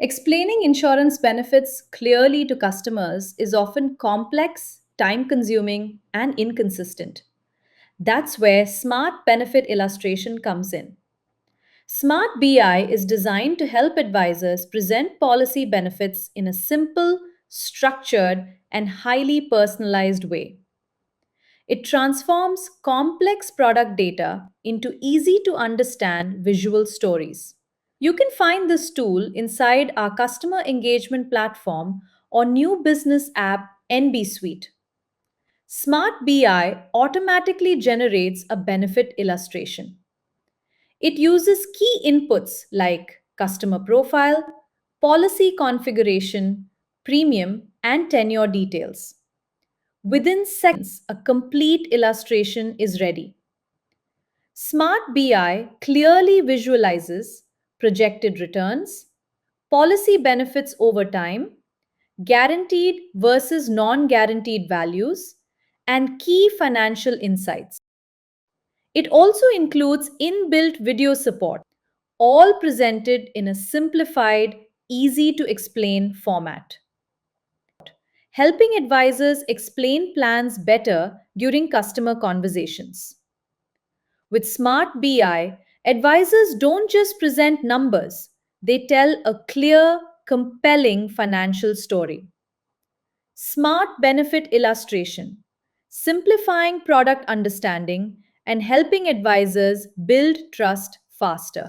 Explaining insurance benefits clearly to customers is often complex, time consuming, and inconsistent. That's where smart benefit illustration comes in. Smart BI is designed to help advisors present policy benefits in a simple, structured, and highly personalized way. It transforms complex product data into easy to understand visual stories. You can find this tool inside our customer engagement platform or new business app NB Suite. Smart BI automatically generates a benefit illustration. It uses key inputs like customer profile, policy configuration, premium, and tenure details. Within seconds, a complete illustration is ready. Smart BI clearly visualizes projected returns, policy benefits over time, guaranteed versus non guaranteed values, and key financial insights. It also includes inbuilt video support, all presented in a simplified, easy to explain format, helping advisors explain plans better during customer conversations. With Smart BI, advisors don't just present numbers, they tell a clear, compelling financial story. Smart benefit illustration, simplifying product understanding and helping advisors build trust faster.